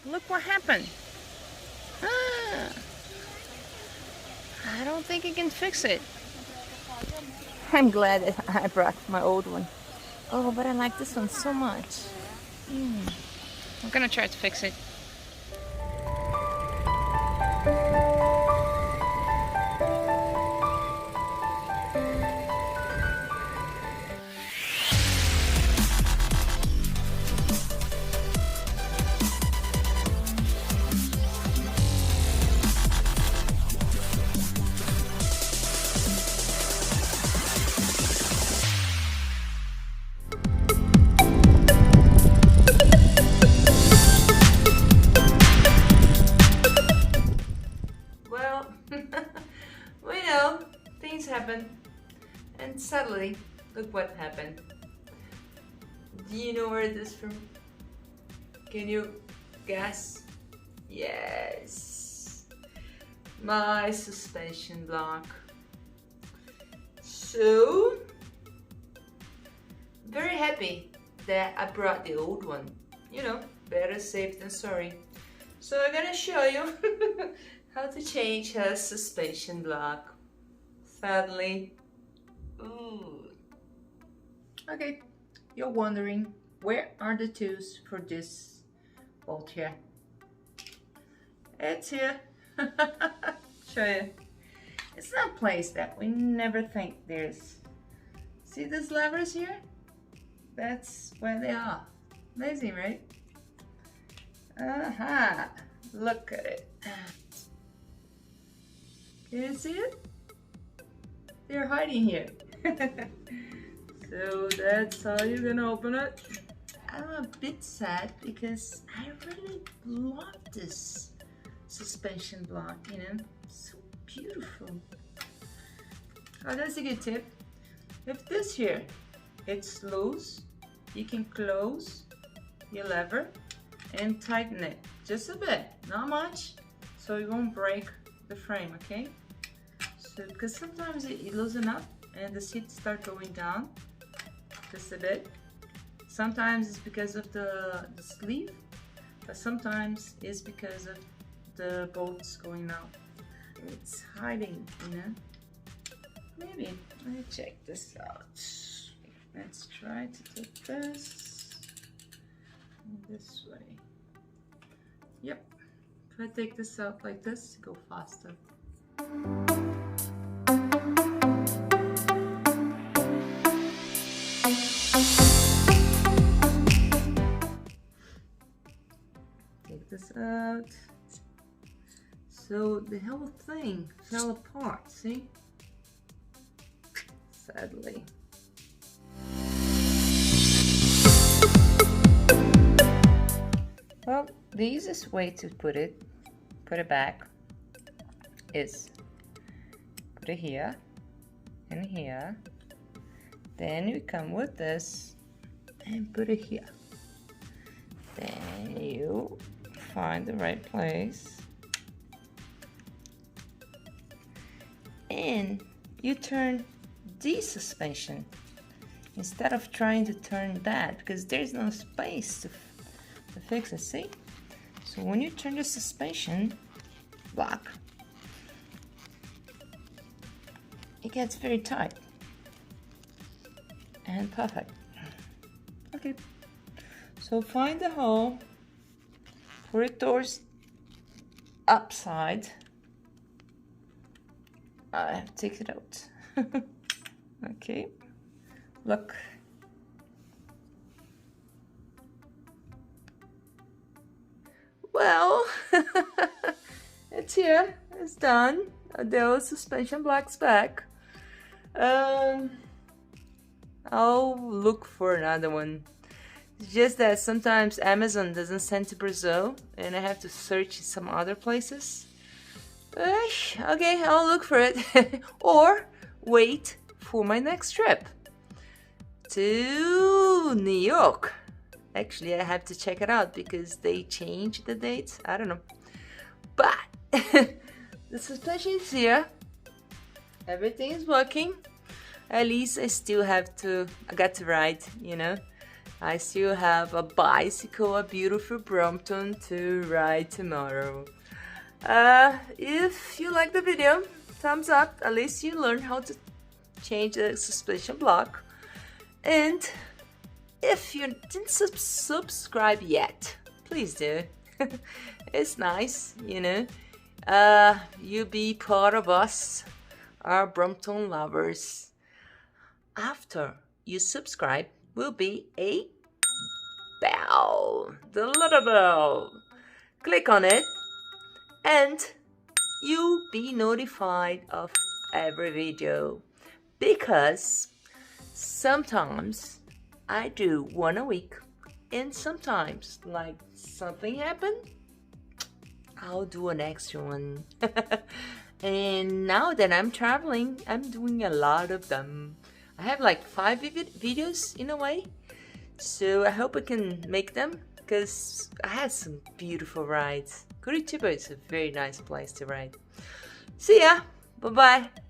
look what happened. Ah, I don't think I can fix it. I'm glad that I brought my old one. Oh, but I like this one so much. I'm gonna try to fix it. We know things happen, and suddenly, look what happened. Do you know where it is from? Can you guess? Yes, my suspension block. So, very happy that I brought the old one. You know, better safe than sorry. So I'm gonna show you how to change a suspension block. Sadly. Ooh. Okay, you're wondering where are the tools for this bolt here? It's here. Show you. It's not placed that we never think there's. See these levers here? That's where they are. Amazing, right? Aha! Look at it. Can you see it? They're hiding here. So that's how you're gonna open it. I'm a bit sad because I really love this suspension block, you know, so beautiful. Oh, that's a good tip. If this here, it's loose, you can close your lever and tighten it just a bit, not much, so it won't break the frame, okay? So, because sometimes it loosens up and the seats start going down just a bit. Sometimes it's because of the sleeve, but sometimes it's because of the bolts going out. It's hiding, you know? Maybe, let me check this out. Let's try to take this way. Yep, if I take this out like this, go faster. Take this out. So the whole thing fell apart, see? Sadly. Well, the easiest way to put it back is put it here and here. Then you come with this and put it here. Then you find the right place and you turn the suspension instead of trying to turn that, because there's no space to fix it, see? So when you turn the suspension block, it gets very tight and perfect. Okay, so find the hole, put it towards upside. I have to take it out. Okay, look. Well, it's here, it's done. The suspension block's back. I'll look for another one. It's just that sometimes Amazon doesn't send to Brazil and I have to search in some other places. Okay, I'll look for it. Or wait for my next trip to New York. Actually, I have to check it out because they changed the dates. I don't know. But the suspension is here. Everything is working. At least I got to ride, you know. I still have a bicycle, a beautiful Brompton to ride tomorrow. If you like the video, thumbs up. At least you learned how to change the suspension block. And if you didn't subscribe yet, please do. It's nice, you know. You be part of us, our Brompton lovers. After you subscribe will be a bell, the little bell. Click on it and you'll be notified of every video, because sometimes I do one a week, and sometimes like something happened, I'll do an extra one. And now that I'm traveling, I'm doing a lot of them. I have like 5 videos in a way, so I hope I can make them, because I had some beautiful rides. Curitiba is a very nice place to ride. See ya, bye bye.